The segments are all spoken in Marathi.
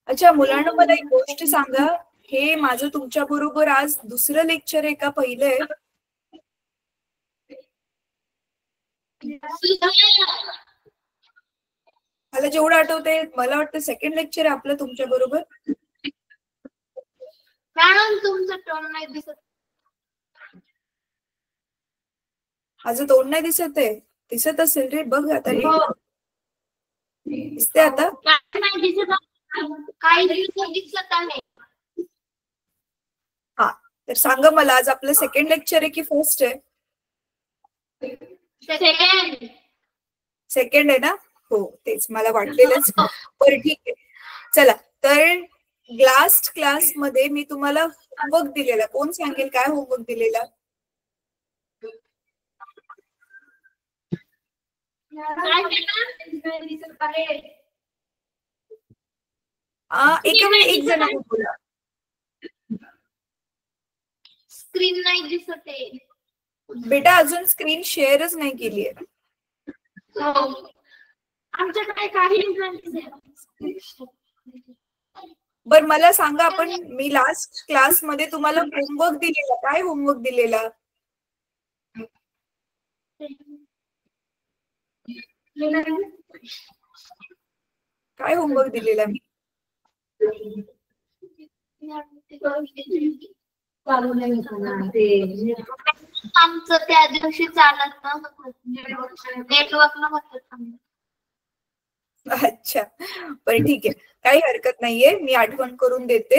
अच्छा मुलांना मला एक गोष्ट सांगा, हे माझं तुमच्या बरोबर आज दुसरं लेक्चर आहे का पहिलं आहे? मला जेवढं आठवतंय मला वाटतं सेकंड लेक्चर आहे आपलं तुमच्या बरोबर. मॅडम तुमचं टोन नाही दिसत. माझं तोंड नाही दिसत आहे? दिसत असेल रे, बघ आता. दिसते आता? काही दिसत आहे. हा, तर सांगा मला आज आपलं सेकंड लेक्चर आहे की फर्स्ट आहे? सेकंड. सेकंड आहे ना? हो तेच मला वाटलेलंच. बरं ठीक आहे, चला. तर लास्ट क्लास मध्ये मी तुम्हाला होमवर्क दिलेला. कोण सांगेल काय होमवर्क दिलेला? एका वेळी एक जण बोला. स्क्रीन नाही दिसत आहे बेटा, अजून स्क्रीन शेअरच नाही केली आहे. आमच्याकडे काही. बर मला सांगा, मी लास्ट क्लास मध्ये तुम्हाला होमवर्क दिलेला. काय होमवर्क दिलेला? काय होमवर्क दिलेला मी? आमचं त्या दिवशी चालत नेटवर्क नव्हतं. अच्छा बरं ठीक आहे, काही हरकत नाहीये, मी आठवण करून देते.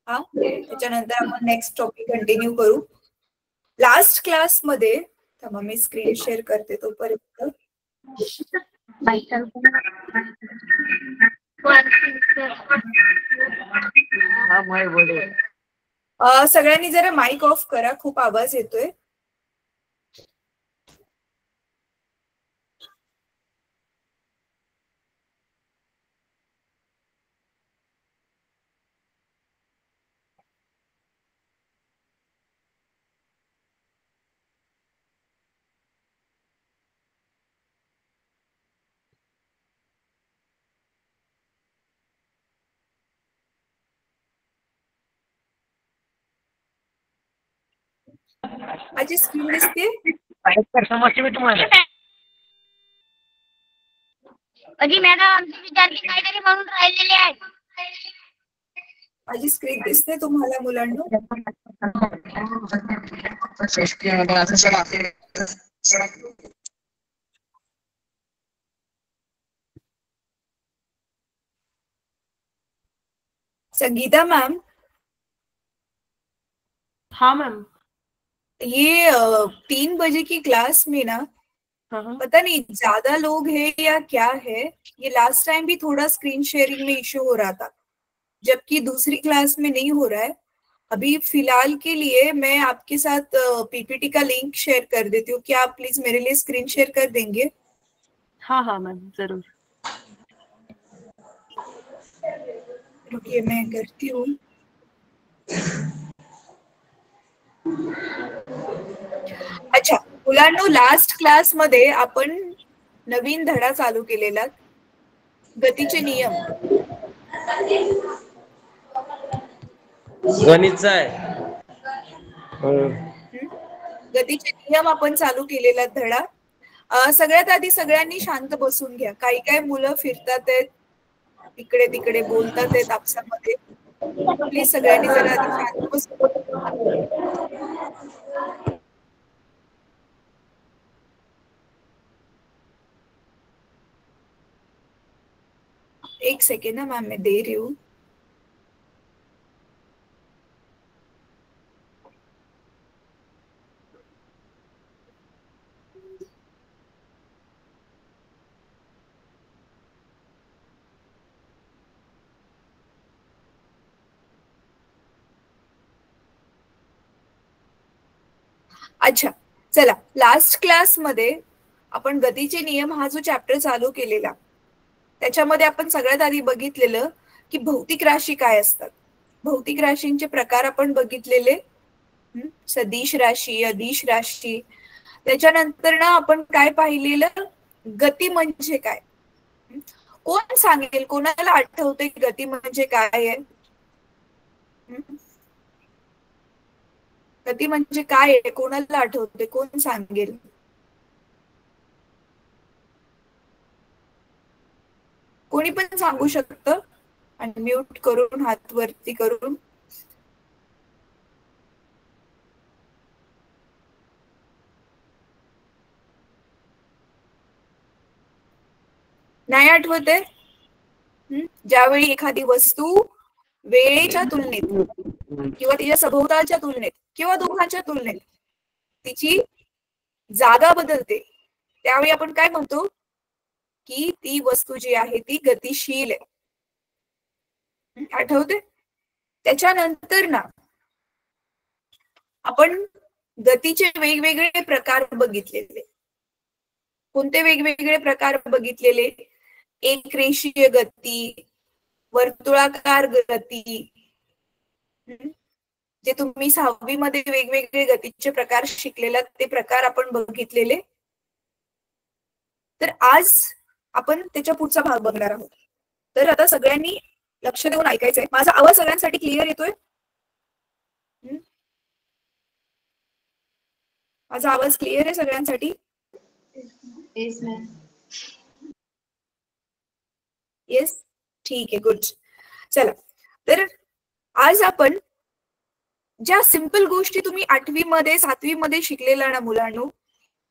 हा, त्याच्यानंतर आपण नेक्स्ट टॉपिक कंटिन्यू करू. लास्ट क्लास मध्ये थांबा, मी स्क्रीन शेअर करते तोपर्यंत. सगळ्यांनी जरा माईक ऑफ करा, खूप आवाज येतोय. माझी स्क्रीन दिसते? मॅडम विद्यार्थी काहीतरी म्हणून राहिलेले आहेत. माझी स्क्रीन दिसते तुम्हाला मुलांना? संगीता मैम? हाँ मैम। ये 3 बजे की क्लास में ना पता नहीं ज्यादा लोग हैं या क्या है, ये लास्ट टाइम भी थोड़ा स्क्रीन शेयरिंग में इश्यू हो रहा था, जबकि दूसरी क्लास में नहीं हो रहा है। अभी फिलहाल के लिए मैं आपके साथ पीपीटी का लिंक शेयर कर देती हूँ, क्या आप प्लीज मेरे लिए स्क्रीन शेयर कर देंगे? हाँ हाँ मैम जरूर। रुकिए मैं करती हूँ। अच्छा मुलांनो, लास्ट क्लास मध्ये आपण नवीन धडा चालू केलेला, गतीचे नियम. गणितचा आहे. गतीचे नियम आपण चालू केलेला धडा. सगळ्यात आधी सगळ्यांनी शांत बसून घ्या. काही काही मुलं फिरतात आहेत, इकडे तिकडे बोलतात आहेत आपसामध्ये. प्लीज सगळ्यांनी जरा आधी शांत बसून. एक सेकेंड ना मैम, मैं दे रही हूँ. अच्छा चला, लास्ट क्लास मध्ये आपण गतीचे नियम हा जो चॅप्टर चालू केलेला, त्याच्यामध्ये आपण सगळ्यात आधी बघितलेलं की भौतिक राशी काय असतात. भौतिक राशींचे प्रकार आपण बघितलेले, सदिश राशी, अदिश राशी. त्याच्यानंतर ना आपण काय पाहिलेलं, गती म्हणजे काय. कोण सांगेल? कोणाला आठवते गती म्हणजे काय आहे? गती म्हणजे काय आहे? कोणाला आठवते? कोण सांगेल? कोणी पण सांगू शकतं आणि म्यूट करून हात वरती करून. नाही आठवत आहे? ज्यावेळी एखादी वस्तू वेळेच्या तुलनेत किंवा तिच्या सभोवतालच्या तुलनेत किंवा दोघांच्या तुलनेत तिची जागा बदलते, त्यावेळी आपण काय म्हणतो की ती वस्तू जी आहे ती गतिशील आहे. आठवते? त्याच्यानंतर ना आपण गतीचे वेगवेगळे प्रकार बघितलेले. कोणते वेगवेगळे प्रकार बघितलेले? एक रेषीय गती, वर्तुळाकार गती, जे तुम्ही 6वी मध्ये वेगवेगळे गतीचे प्रकार शिकलेला ते प्रकार आपण बघितलेले. तर आज आपण त्याच्या पुढचा भाग बघणार आहोत. तर आता सगळ्यांनी लक्ष देऊन ऐकायचंय. माझा आवाज सगळ्यांसाठी क्लिअर येतोय? माझा आवाज क्लिअर आहे सगळ्यांसाठी? येस, ठीक आहे, गुड. चला, तर आज आपण ज्या सिंपल गोष्टी तुम्ही 8वी मध्ये 7वी मध्ये शिकलेल्या ना मुलांनो,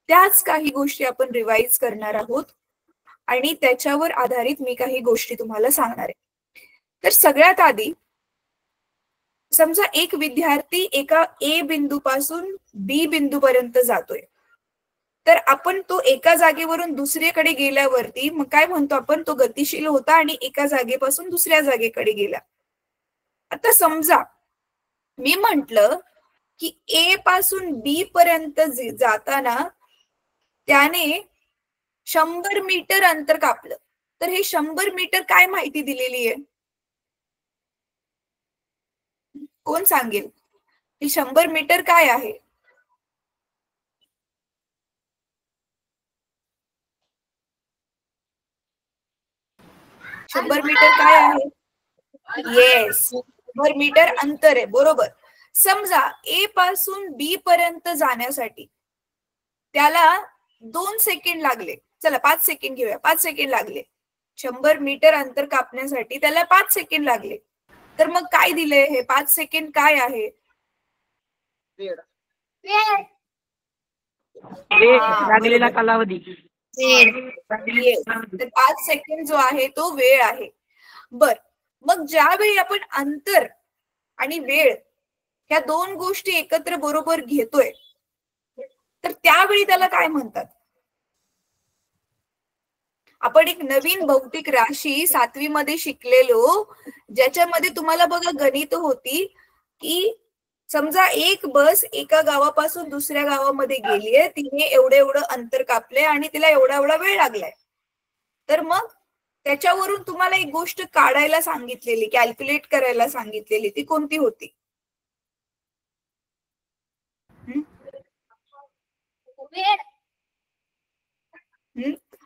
त्याच काही गोष्टी आपण रिवाइज करणार आहोत आणि त्याच्यावर आधारित मी काही गोष्टी तुम्हाला सांगणार आहे. तर सगळ्यात आधी समजा एक विद्यार्थी एका ए बिंदूपासून बी बिंदूपर्यंत जातोय, तर आपण तो एका जागेवरून दुसरीकडे गेल्यावरती मग काय म्हणतो आपण? तो गतिशील होता आणि एका जागेपासून दुसऱ्या जागेकडे गेला. आता समजा मी म्हंटल की ए पासून बी पर्यंत जाताना त्याने 100 मीटर अंतर कापलं, तर हे 100 मीटर काय माहिती दिलेली आहे? कोण सांगेल? हे 100 मीटर काय आहे? शंभर मीटर काय आहे? येस, 100 मीटर अंतर आहे, बरोबर. समजा ए पासून बी पर्यंत जाण्यासाठी त्याला 2 सेकंड लागले. चला 5 सेकंड घेऊया, 5 सेकंड लागले. 100 मीटर अंतर कापण्यासाठी त्याला 5 सेकंड लागले. तर मग काय दिले? हे 5 सेकंड काय आहे? लागलेला कालावधी. तर 5 सेकंड जो आहे तो वेळ आहे. बर, मग ज्यावेळी आपण अंतर आणि वेळ ह्या दोन गोष्टी एकत्र बरोबर घेतोय, तर त्यावेळी त्याला काय म्हणतात? आपण एक नवीन भौतिक राशी 7वी मध्ये शिकलेलो, ज्याच्यामध्ये तुम्हाला बघा गणित होती की समजा एक बस एका गावापासून दुसऱ्या गावामध्ये गेलीये, तिने एवढं अंतर कापले आणि तिला एवढा वेळ लागलाय. तर मग त्याच्यावरून तुम्हाला एक गोष्ट काढायला सांगितलेली, कॅल्क्युलेट करायला सांगितलेली, ती कोणती होती?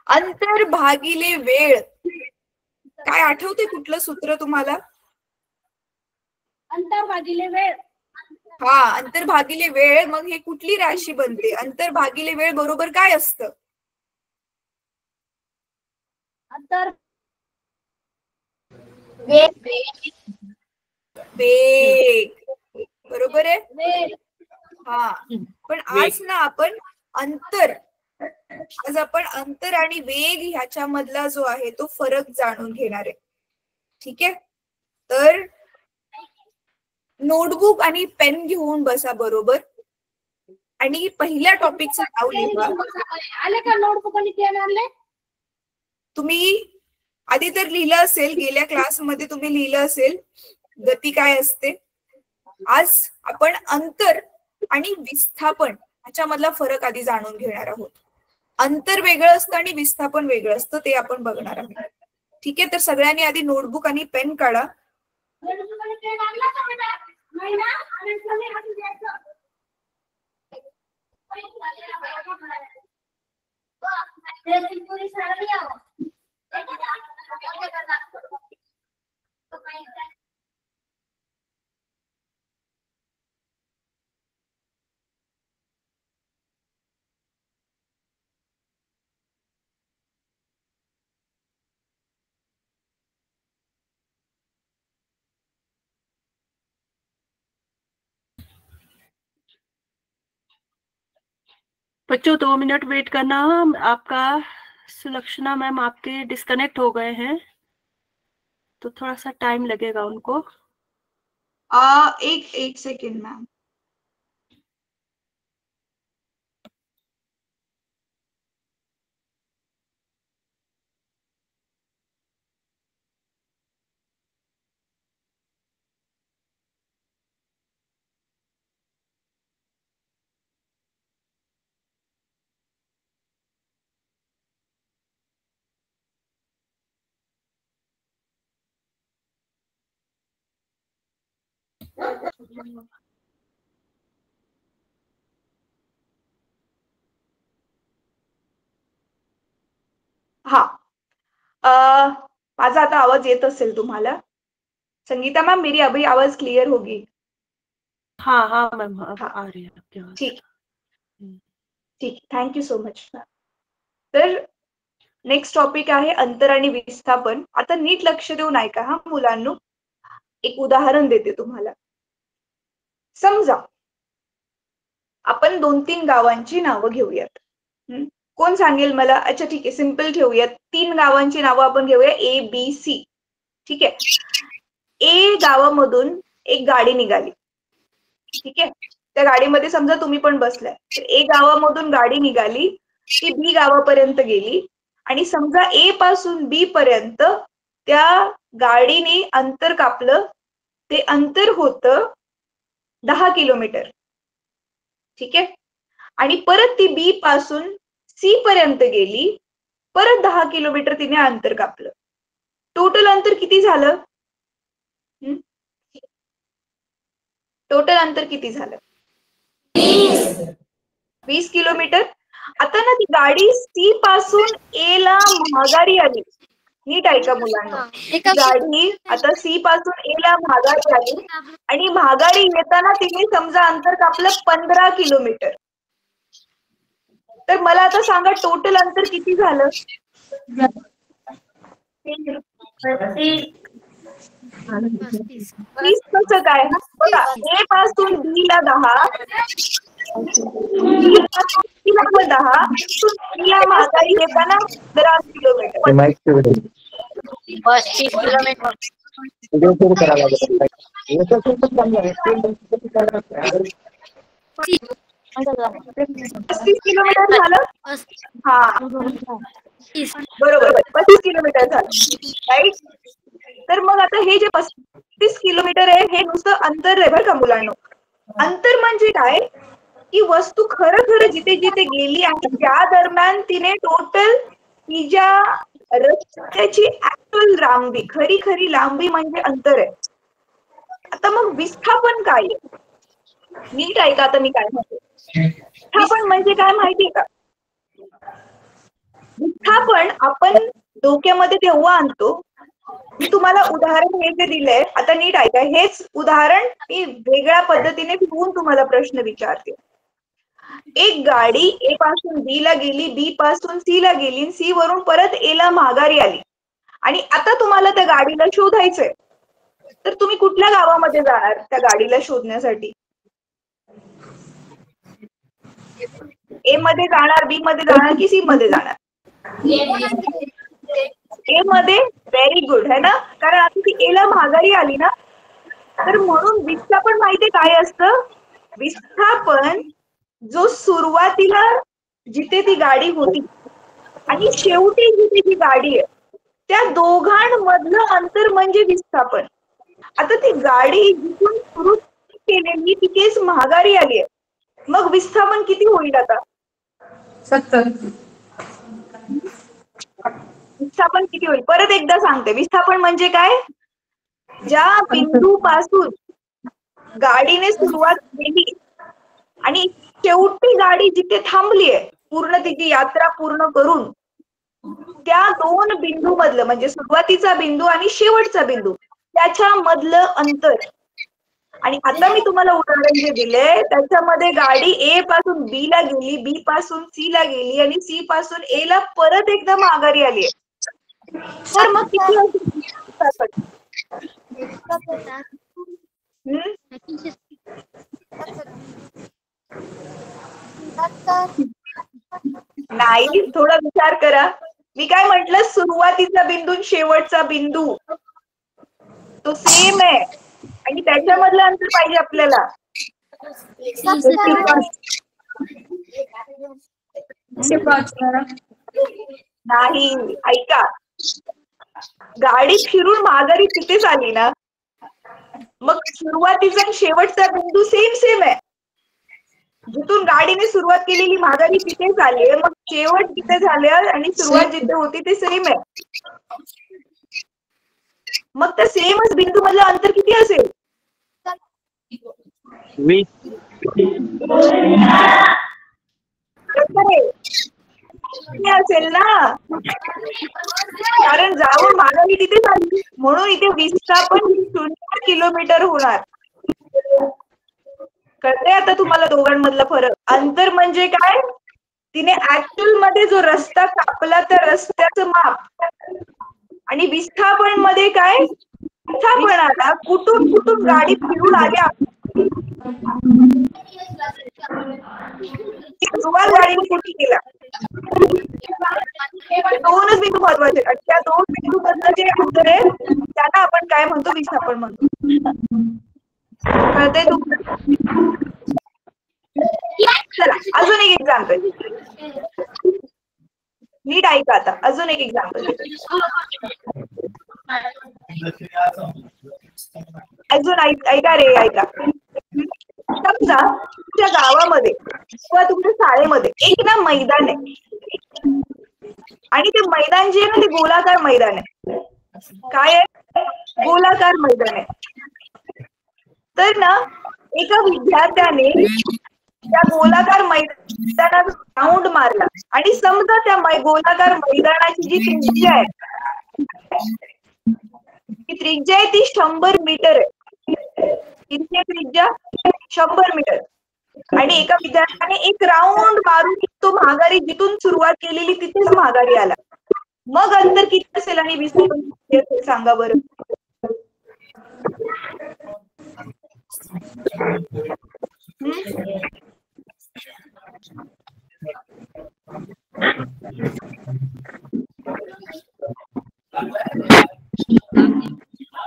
अंतर भागिले वेळ. काय आठवते कुठलं सूत्र तुम्हाला? अंतर भागिले वेळ. हा, अंतर भागिले वेळ. मग हे कुठली राशी बनते? अंतर भागिले वेळ बरोबर काय असतं? अंतर वेग, बरोबर आहे. हा, पण आज ना आपण अंतर आणि वेग ह्याच्यामधला जो आहे तो फरक जाणून घेणार आहे. ठीक आहे, तर नोटबुक आणि पेन घेऊन बसा बरोबर आणि पहिल्या टॉपिकचं नाव लिहा. आले का नोटबुक आणि पेन आणले? तुम्ही आधी तर लिहिलं असेल, गेल्या क्लासमध्ये तुम्ही लिहिलं असेल गती काय असते. आज आपण अंतर आणि विस्थापन ह्याच्यामधला फरक आधी जाणून घेणार आहोत. अंतर वेगळं असतं आणि विस्थापन वेगळं असतं, ते आपण बघणार आहोत. ठीक आहे, तर सगळ्यांनी आधी नोटबुक आणि पेन काढा. बच्चों 2 मिनट वेट करना। आपका सुलक्षणा मैम आपके डिस्कनेक्ट हो गए हैं, तो थोड़ा सा टाइम लगेगा उनको। एक सेकेंड मैम। हा, माझा आता आवाज येत असेल तुम्हाला? संगीता मैम, मेरी अभी आवाज क्लियर होगी? हाँ हाँ मैम, अब हाँ, आ रही है आपकी आवाज। ठीक ठीक, थँक्यू सो मच मॅम। तर नेक्स्ट टॉपिक आहे अंतर आणि विस्थापन। आता नीट लक्ष देऊन ऐका हा मुलांनो, एक उदाहरण देते तुम्हाला। समजा आपण 2-3 गावांची नावं घेऊयात। कोण सांगेल मला? अच्छा ठीक आहे, सिंपल ठेवूयात। 3 गावांची नावं आपण घेऊया, ABC। ठीक आहे। ए गावामधून एक गाडी निघाली। ठीक आहे, त्या गाडीमध्ये समजा तुम्ही पण बसलाय। तर ए गावामधून गाडी निघाली, ती बी गावापर्यंत गेली आणि समजा ए पासून बी पर्यंत त्या गाडीने अंतर कापलं। ते अंतर होतं 10 किलोमीटर। ठीक आहे, आणि परत ती बी पासून सी पर्यंत गेली, परत 10 किलोमीटर तिने अंतर कापलं। टोटल अंतर किती झालं? टोटल अंतर किती झालं? 20 किलोमीटर। आता ना ती गाडी सी पासून ए ला माघारी आली। नीट ऐका मुलांना, गाडी आता सी पासून ए ला माघारी आली आणि माघारी येताना तिने समजा अंतर कापलं 15 किलोमीटर। तर मला आता सांगा टोटल अंतर किती झालं? 30 कसं काय? बघा, ए पासून बी ला 10, बी पासून सी ला 10, सी ला माघारी येताना 15 किलोमीटर। 35 किलोमीटर। 35 किलोमीटर झालं? हा बरोबर, 35 किलोमीटर झालं, राईट? तर मग आता हे जे 35 किलोमीटर आहे हे नुसतं अंतर आहे बरं का मुलांनो। अंतर म्हणजे काय की वस्तू खरं जिथे जिथे गेली आणि त्या दरम्यान तिने टोटल तिच्या रस्त्याची ऍक्च्युअल लांबी, खरी लांबी म्हणजे अंतर आहे। आता मग विस्थापन काय आहे? नीट ऐका आता मी काय म्हणते। विस्थापन म्हणजे काय माहितीये का? विस्थापन आपण डोक्यामध्ये तेव्हा आणतो, मी तुम्हाला उदाहरण हे जे दिलंय आता नीट ऐका, हेच उदाहरण मी वेगळ्या पद्धतीने फिरवून तुम्हाला प्रश्न विचारते। एक गाडी ए पासून बी ला गेली, बी पासून सी ला गेली, सी वरून परत ए ला माघारी आली आणि आता तुम्हाला त्या गाडीला शोधायचंय। तर तुम्ही कुठल्या गावामध्ये जाणार त्या गाडीला शोधण्यासाठी? ए मध्ये जाणार, बी मध्ये जाणार की सी मध्ये जाणार? ए मध्ये। व्हेरी गुड है ना, कारण आता ती ए ला माघारी आली ना। तर म्हणून विस्थापन माहिती काय असतं? विस्थापन जो सुरुवातीला जिथे ती गाडी होती आणि शेवटी जिथे ती गाडी आहे त्या दोघांमधलं अंतर म्हणजे विस्थापन। आता ती गाडी जिथून सुरू केलेली तिथेच माघारी आली आहे, मग विस्थापन किती होईल आता? 70। विस्थापन किती होईल? परत एकदा सांगते, विस्थापन म्हणजे काय? ज्या बिंदूपासून गाडीने सुरुवात केली आणि शेवटी गाडी जिथे थांबली आहे पूर्ण तिची यात्रा पूर्ण करून, त्या दोन बिंदू मधलं म्हणजे सुरुवातीचा बिंदू आणि शेवटचा बिंदू त्याच्या मधलं अंतर. आणि आता मी तुम्हाला उदाहरण जे दिले त्याच्यामध्ये गाडी ए पासून बी ला गेली, बी पासून सी ला गेली आणि सी पासून ए ला परत एकदा माघारी आली. तर मग किती नाही, थोडा विचार करा. मी काय म्हटलं, सुरुवातीचा बिंदू शेवटचा बिंदू तो सेम आहे आणि त्याच्यामधलं अंतर पाहिजे आपल्याला. नाही, ऐका, गाडी फिरून माघारी तिथेच आली ना, मग सुरुवातीचा आणि शेवटचा बिंदू सेम आहे. जिथून गाडीने सुरुवात केलेली माघारी तिथेच आली, मग शेवट तिथे झाले आणि सुरुवात जिथे होती ते सेम आहे. मग त्या सेमच बिंदू मधलं अंतर किती असेल? 20. असेल ना, कारण जाऊन माघारी तिथे झाली म्हणून इथे 20चा पण 0 किलोमीटर होणार. कळतंय आता तुम्हाला दोघांमधला फरक? अंतर म्हणजे काय, तिने ऍक्च्युअल मध्ये जो रस्ता कापला त्या रस्त्याचं माप आणि विस्थापन मध्ये काय, विस्थापनाला कुठून कुठून गाडी फिरून आल्या, सुरुवात गाडीने कुठे केला, दोनच बिंदू महत्वाचे. त्या दोन बिंदू मधलं जे अंतर आहे त्याला आपण काय म्हणतो, विस्थापन म्हणतो. कळतंय तुम्हाला? चला अजून एक एक्झाम्पल, नीट ऐका आता. अजून एक एक्झाम्पल, अजून ऐका रे, ऐका. समजा तुमच्या गावामध्ये किंवा तुमच्या शाळेमध्ये एक ना मैदान आहे आणि ते मैदान जे आहे ना ते गोलाकार मैदान आहे. काय आहे? गोलाकार मैदान आहे. तर ना एका विद्यार्थ्याने त्या गोलाकार मैदानात राऊंड मारला आणि समजा त्या गोलाकार मैदानाची जी त्रिज्या आहे ती त्रिज्या आहे ती 100 मीटर आहे. किती त्रिज्या? 100 मीटर. आणि एका विद्यार्थ्याने एक राऊंड मारून तो माघारी जिथून सुरुवात केलेली तिथेच माघारी आला. मग अंतर किती असेल आणि विस्थापन किती असेल सांगा बरं.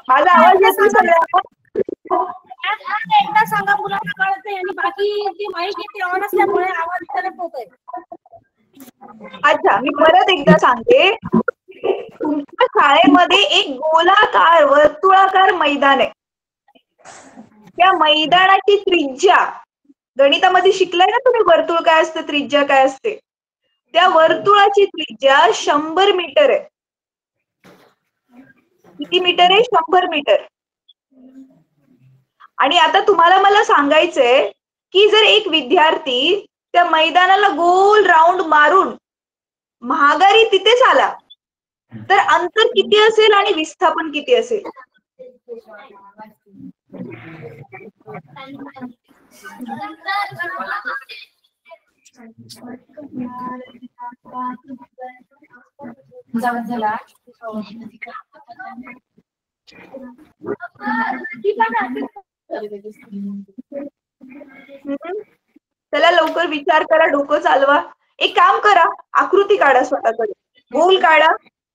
माझा आवाज येतो सगळ्यांना? एकदा सांगा, मुलांना कळतंय आणि बाकी ती माहिती ती ऑन असल्यामुळे आवाज करत होतोय. अच्छा, मी परत एकदा सांगते. तुमच्या शाळेमध्ये एक गोलाकार वर्तुळाकार मैदान आहे. त्या मैदानाची त्रिज्या गणितामध्ये शिकलाय ना तुम्ही, वर्तुळ काय असतं, त्रिज्या काय असते. त्या वर्तुळाची त्रिज्या 100 मीटर आहे. किती मीटर आहे? 100 मीटर. आणि आता तुम्हाला मला सांगायचंय की जर एक विद्यार्थी त्या मैदानाला गोल राऊंड मारून माघारी तिथेच आला तर अंतर किती असेल आणि विस्थापन किती असेल? चला लवकर विचार करा, डोकं चालवा. एक काम करा, आकृती काढा स्वतःकडे, गोल काढा,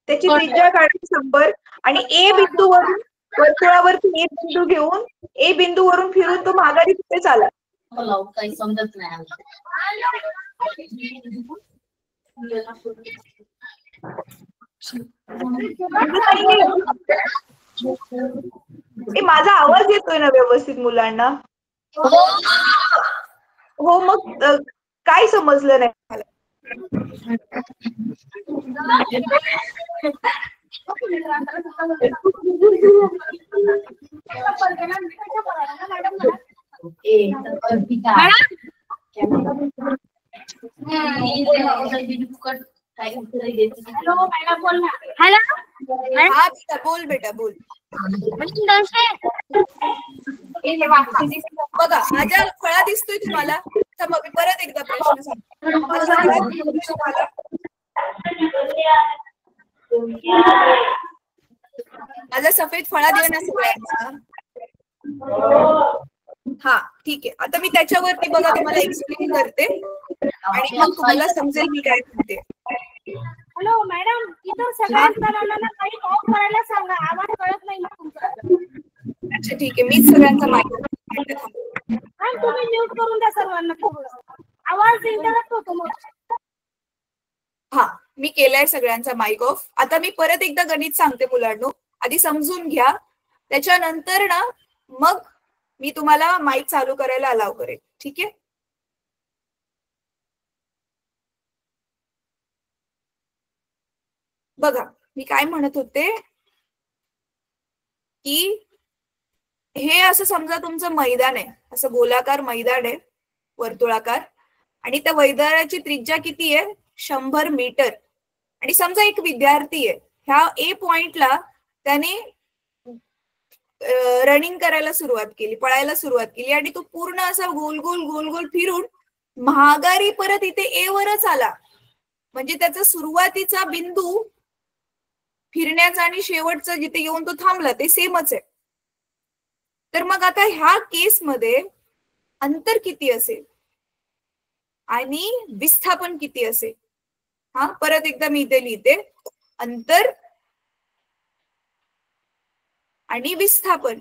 त्याची त्रिज्या काढा 100 आणि ए बिंदूवरून वर्तुळावरती ए बिंदू घेऊन ए बिंदूवरून फिरून तो माघारी तिथेच आला. काही समजत नाही. माझा आवाज येतोय ना व्यवस्थित मुलांना? हो, मग काय समजलं नाही मला? हॅलो मॅडम बोल ना. हॅलो हा बेटा बोल, बेटा बोल. बघा माझ्या फळा दिसतोय तुम्हाला? तर मग मी परत एकदा प्रश्न सांगतो. माझा फळा दिसतोय तुम्हाला? माझा सफेद फळा दिला ना सगळ्यांना? हा ठीक आहे. आता मी त्याच्यावरती बघा तुम्हाला एक्सप्लेन करते आणि मग तुम्हाला समजेल मी काय म्हणते. हॅलो मॅडम, इतर सगळ्यांना काही ऑफ करायला सांगा, आवाज कळत नाही तुमचा. अच्छा ठीक आहे, मीच सगळ्यांचा माईक तुम्ही म्यूट करून द्या सर्वांना. आवाज इंटरप्ट होतो मग. हा मी केलाय सगळ्यांचा माईक ऑफ. आता मी परत एकदा गणित सांगते मुलांनो, आधी समजून घ्या, त्याच्यानंतर ना मग मी तुम्हाला माईक चालू करायला अलाव करेल. ठीक आहे? बघा मी काय म्हणत होते की हे असं समजा तुमचं मैदान आहे, असं गोलाकार मैदान आहे वर्तुळाकार, आणि त्या मैदानाची त्रिज्या किती आहे? 100 मीटर. आणि समजा एक विद्यार्थी आहे, ह्या ए पॉइंटला त्याने रनिंग करायला सुरुवात केली, पळायला सुरुवात केली, आणि तो पूर्ण असा गोल गोल गोल गोल फिरून महागारी परत इथे ए वरच आला. म्हणजे त्याचा सुरुवातीचा बिंदू फिरण्याचा आणि शेवटचा जिथे येऊन तो थांबला ते सेमच आहे. तर मग आता ह्या केसमध्ये अंतर किती असेल आणि विस्थापन किती असेल? हा परत एकदा मी इथे लिहिते, अंतर आणि विस्थापन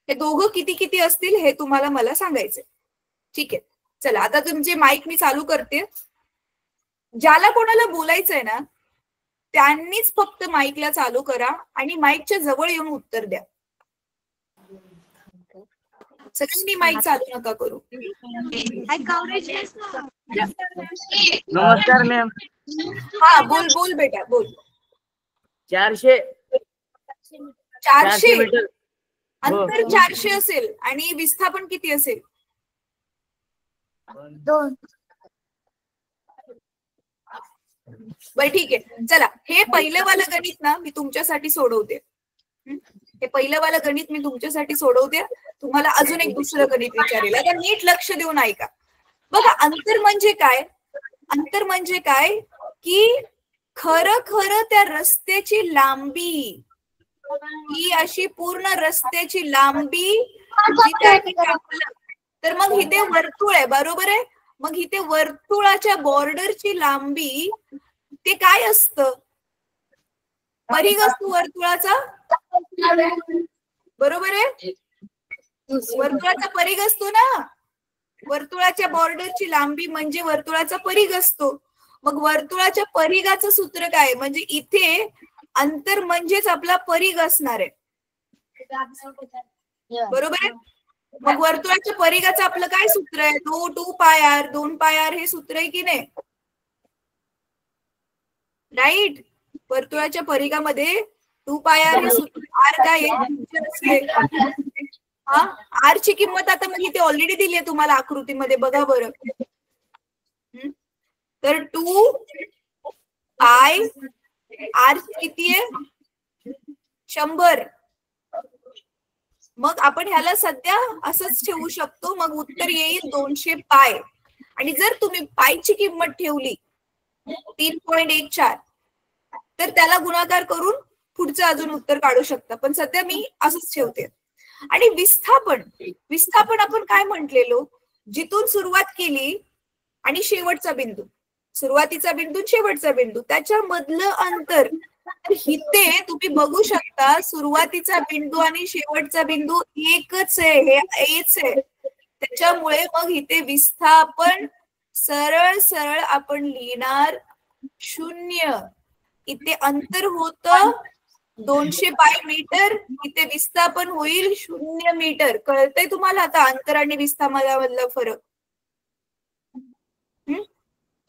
हे दोघं किती किती असतील हे तुम्हाला मला सांगायचंय. ठीक आहे, चला आता तुमचे माईक मी चालू करते. ज्याला कोणाला बोलायचंय ना त्यांनीच फक्त माईकला चालू करा आणि माईकच्या जवळ येऊन उत्तर द्या. सगळ्यांनी माईक चालू नका करू. नमस्कार मॅम. हा बोल बोल बेटा बोल. 400 मीटर अंतर 400 असेल आणि विस्थापन किती असेल? 2. बरं ठीक आहे, चला हे पहिलं वालं गणित ना मी तुमच्यासाठी सोडवते. हे पहिलं वालं गणित मी तुमच्यासाठी सोडवते. तुम्हाला अजून एक दुसरं गणित विचारेल, आता नीट लक्ष देऊन ऐका. बघा अंतर म्हणजे काय? अंतर म्हणजे काय की खरं खरं त्या रस्त्याची लांबी, ही अशी पूर्ण रस्त्याची लांबी तर मग इथे वर्तुळ आहे बरोबर आहे. मग इथे वर्तुळाच्या बॉर्डरची लांबी ते काय असतं? परिघ असतो वर्तुळाचा, बरोबर आहे. वर्तुळाचा परिघ असतो ना, वर्तुळाच्या बॉर्डरची लांबी म्हणजे वर्तुळाचा परिघ असतो. मग वर्तुळाच्या परिघाचं सूत्र काय? म्हणजे इथे अंतर म्हणजेच आपला परिघ असणार आहे, बरोबर आहे. मग वर्तुळाच्या परिघाचं आपलं काय सूत्र आहे? 2 पाय आर, 2 पाय आर हे सूत्र आहे की नाही? राईट. वर्तुळाच्या परिघामध्ये 2 पाय आर हे सूत्र. आर काय आहे? हा आर ची किंमत आता मग इथे ऑलरेडी दिली आहे तुम्हाला आकृतीमध्ये, बघा बरं. तर 2 पाय आर किती आहे? 100. मग आपण ह्याला सध्या असंच ठेवू शकतो, मग उत्तर येईल 200 पाय. आणि जर तुम्ही पायची किंमत ठेवली 3.14 तर त्याला गुणाकार करून पुढचं अजून उत्तर काढू शकता, पण सध्या मी असंच ठेवते. आणि विस्थापन आपण काय म्हटलेलो? जिथून सुरुवात केली आणि शेवटचा बिंदू, सुरुवातीचा बिंदू शेवटचा बिंदू, त्याच्या मधलं अंतर. इथे तुम्ही बघू शकता सुरुवातीचा बिंदू आणि शेवटचा बिंदू एकच आहे, हे एच आहे. त्याच्यामुळे मग इथे विस्थापन सरळ सरळ आपण लिहिणार 0. इथे अंतर होतं 200 पाय मीटर, इथे विस्थापन होईल 0 मीटर. कळतंय तुम्हाला आता अंतर आणि विस्थापनामधला फरक?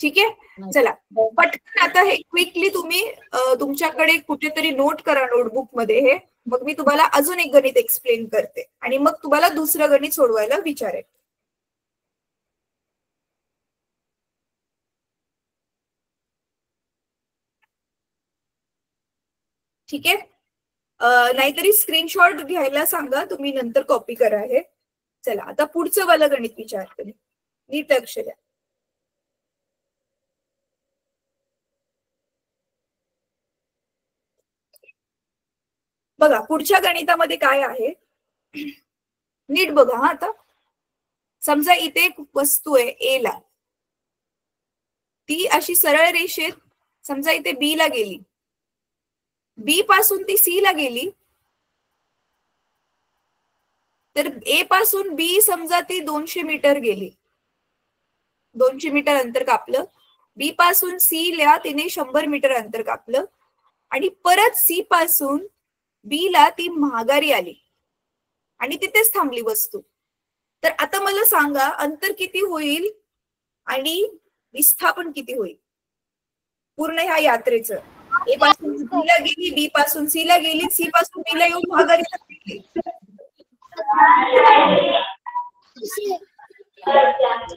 ठीक आहे, चला पटकन आता हे क्विकली तुम्ही तुमच्याकडे कुठेतरी नोट करा नोटबुक मध्ये हे. मग मी तुम्हाला अजून एक गणित एक्सप्लेन करते आणि मग तुम्हाला दुसरं गणित सोडवायला विचारेल. ठीक आहे. नाहीतरी स्क्रीनशॉट घ्यायला सांगा, तुम्ही नंतर कॉपी करा हे. चला आता पुढचं वाला गणित विचारते, नीट लक्ष द्या. बघा पुढच्या गणितामध्ये काय आहे, नीट बघा हा. आता समजा इथे एक वस्तू आहे ए ला, ती अशी सरळ रेषेत समजा इथे बी ला गेली, बी पासून ती सी ला गेली, तर ए पासून बी समजा ती 200 मीटर गेली, 200 मीटर अंतर कापलं. बी पासून सी ला तिने 100 मीटर अंतर कापलं आणि परत सी पासून बी ला ती माघारी आली आणि तिथेच थांबली वस्तू. तर आता मला सांगा अंतर किती होईल आणि विस्थापन किती होईल पूर्ण ह्या यात्रेचं. ए पासून बी ला गेली, बी पासून सी ला गेली, सी पासून बी ला येऊन माघारी थांबली.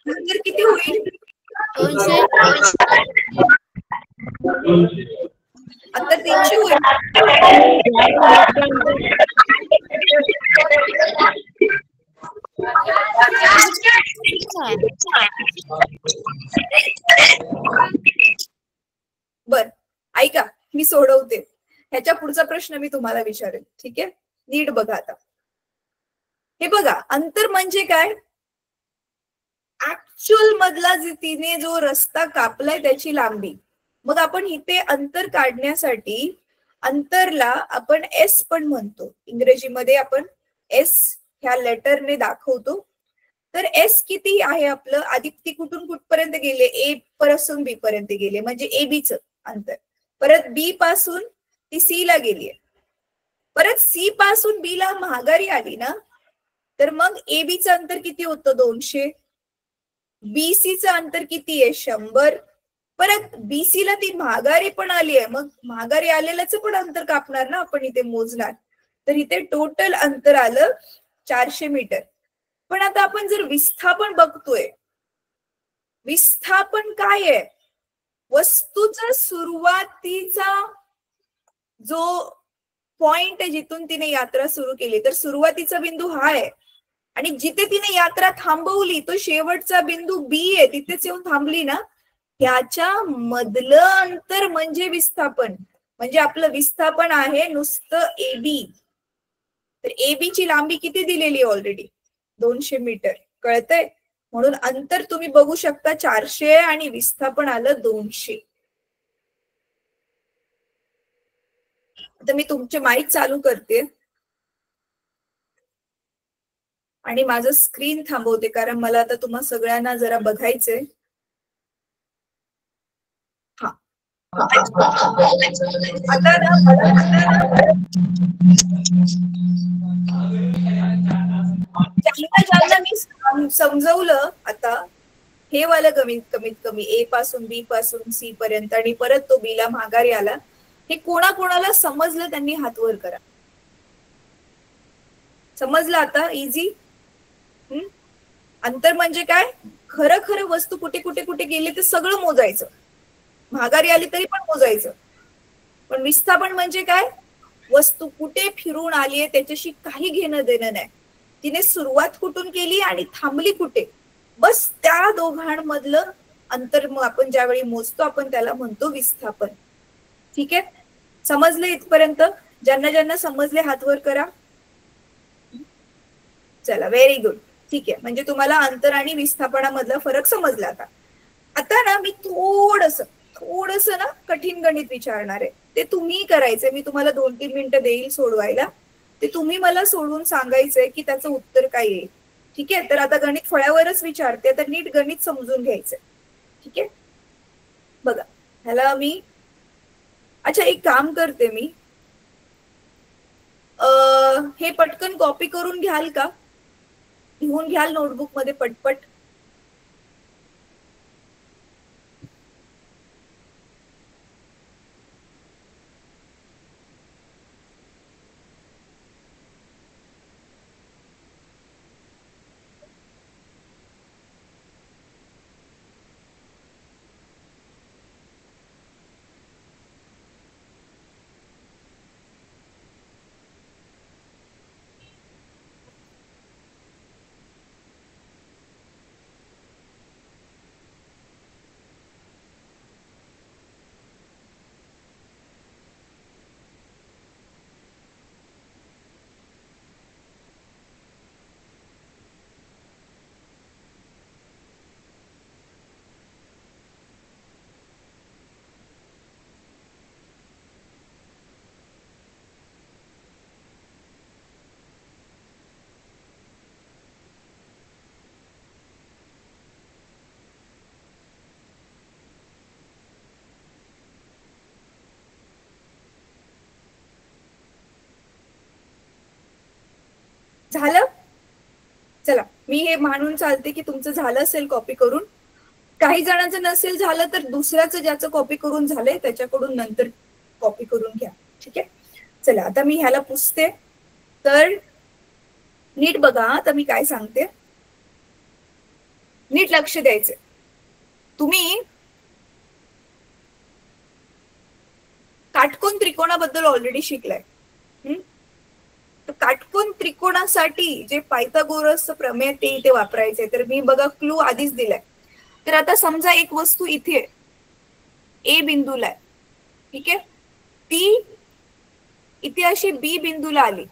अंतर किती होईल? 200. अंतर 300 होईल. बर ऐका, मी सोडवते. ह्याच्या पुढचा प्रश्न मी तुम्हाला विचारेल, ठीक आहे. नीट बघा आता. हे बघा अंतर म्हणजे काय, ऍक्च्युअल मधला तिने जो रस्ता कापलाय त्याची लांबी. मग आपण इथे अंतर काढण्यासाठी अंतरला आपण एस पण म्हणतो, इंग्रजीमध्ये आपण एस ह्या लेटरने दाखवतो. तर एस किती आहे आपलं, आधी ती कुठून कुठपर्यंत गेले, ए पासून बी पर्यंत गेले म्हणजे ए बीचं अंतर. परत बी पासून ती सी ला गेली, परत सी पासून बी ला माघारी आली ना, तर मग ए बीचं अंतर किती होतं 200. बीसीचं अंतर किती आहे 100. परत बीसी ला ती माघारी पण आली आहे, मग माघारी आलेल्याच पण अंतर कापणार ना आपण, इथे मोजणार. तर इथे टोटल अंतर आलं 400 मीटर. पण आता आपण जर विस्थापन बघतोय, विस्थापन काय आहे, वस्तूचा सुरुवातीचा जो पॉइंट आहे जिथून तिने यात्रा सुरू केली, तर सुरुवातीचा बिंदू हा आहे आणि जिथे तिने यात्रा थांबवली तो शेवटचा बिंदू बी आहे, तिथेच येऊन थांबली ना, ह्याच्या मधलं अंतर म्हणजे विस्थापन. म्हणजे आपलं विस्थापन आहे नुसतं ए बी. तर ए बी ची लांबी किती दिलेली ऑलरेडी 200 मीटर, कळतंय. म्हणून अंतर तुम्ही बघू शकता 400 आणि विस्थापन आलं 200. आता मी तुमचे माईक चालू करते आणि माझं स्क्रीन थांबवते, कारण मला आता तुम्हा सगळ्यांना जरा बघायचंय. हा आता ना ज्यांना मी समजवलं आता हे वाला कमीत कमी ए पासून बी पासून सी पर्यंत आणि परत तो बी ला माघारी आला, हे कोणाकोणाला समजलं त्यांनी हात वर करा. समजलं आता इझी. अंतर म्हणजे काय, खरं खरं वस्तू कुठे कुठे कुठे गेली ते सगळं मोजायचं, माघारी आली तरी पण मोजायचं. पण विस्थापन म्हणजे काय, वस्तू कुठे फिरून आली आहे त्याच्याशी काही घेणं देणं नाही, तिने सुरुवात कुठून केली आणि थांबली कुठे, बस त्या दोघांमधलं अंतर मग आपण ज्यावेळी मोजतो आपण त्याला म्हणतो विस्थापन. ठीक आहे, समजले इथपर्यंत? ज्यांना ज्यांना समजले हात वर करा. चला व्हेरी गुड. ठीक आहे, म्हणजे तुम्हाला अंतर आणि विस्थापनामधला फरक समजला. आता ना मी थोडस ना कठीण गणित विचारणार आहे, ते तुम्ही करायचंय. मी तुम्हाला 2-3 मिनिटं देईल सोडवायला, ते तुम्ही मला सोडवून सांगायचंय की त्याचं उत्तर काय येईल. ठीक आहे, तर आता गणित फळ्यावरच विचारते, तर नीट गणित समजून घ्यायचंय. ठीक आहे, बघा ह्याला मी अच्छा एक काम करते, मी हे पटकन कॉपी करून घ्याल का, लिहून घ्याल नोटबुक मध्ये पटपट. झालं? चला मी हे मानून चालते की तुमचं झालं असेल कॉपी करून. काही जणांचं नसेल झालं तर दुसऱ्याचं ज्याचं कॉपी करून झालंय त्याच्याकडून नंतर कॉपी करून घ्या. ठीक आहे, चला आता मी ह्याला पुसते. तर नीट बघा आता मी काय सांगते, नीट लक्ष द्यायचं. तुम्ही काटकोन त्रिकोणाबद्दल ऑलरेडी शिकलाय. तर काटकोन त्रिकोणासाठी जे पायथागोरस प्रमेय ते इथे वापरायचे. तर मी बघा क्लू आधीच दिलाय. तर आता समजा एक वस्तू इथे ए बिंदूला आहे, ठीक आहे, ती इथे अशी बी बिंदूला आली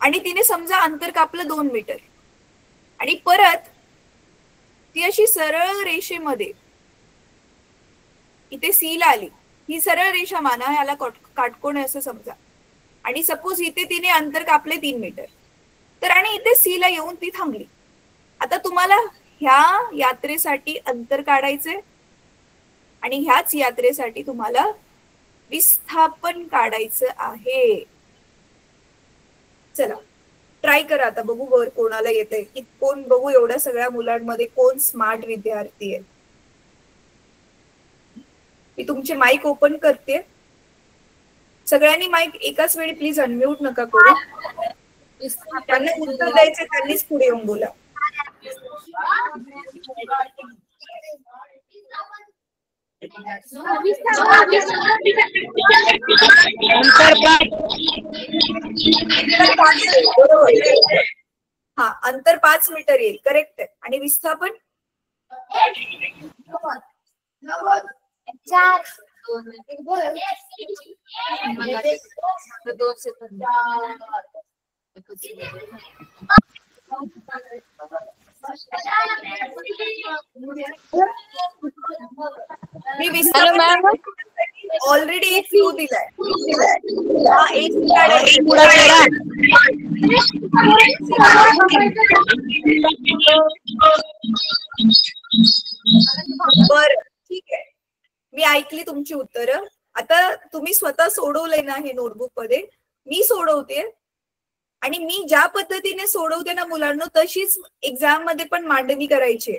आणि तिने समजा अंतर कापलं 2 मीटर आणि परत ती अशी सरळ रेषेमध्ये इथे सी ला आली. ही सरळ रेषा माना, याला काटकोन आहे असं समजा. आणि सपोज इथे तिने अंतर कापले 3 मीटर. तर आणि इथे सी ला येऊन ती थांबली. आता तुम्हाला ह्या यात्रेसाठी अंतर काढायचे आणि ह्याच यात्रेसाठी तुम्हाला विस्थापन काढायचं आहे. चला ट्राय करा आता, बघू वर कोणाला येतंय की कोण, बघू एवढ्या सगळ्या मुलांमध्ये कोण स्मार्ट विद्यार्थी आहे. मी तुमचे माईक ओपन करते. सगळ्यांनी माईक एकाच वेळी प्लीज अनम्यूट नका करू. त्यांना उत्तर द्यायचे त्यांनीच पुढे येऊन बोला. हा, अंतर 5 मीटर येईल, करेक्ट आहे. आणि विस्थापन 4. मी विस्थापन ऑलरेडी एक क्लू दिलाय. हा एक बर ठीक आहे, मी ऐकली तुमची उत्तरं. आता तुम्ही स्वतः सोडवलंय ना हे नोटबुक मध्ये. मी सोडवते आणि मी ज्या पद्धतीने सोडवते ना मुलांना तशीच एक्झाम मध्ये पण मांडणी करायची.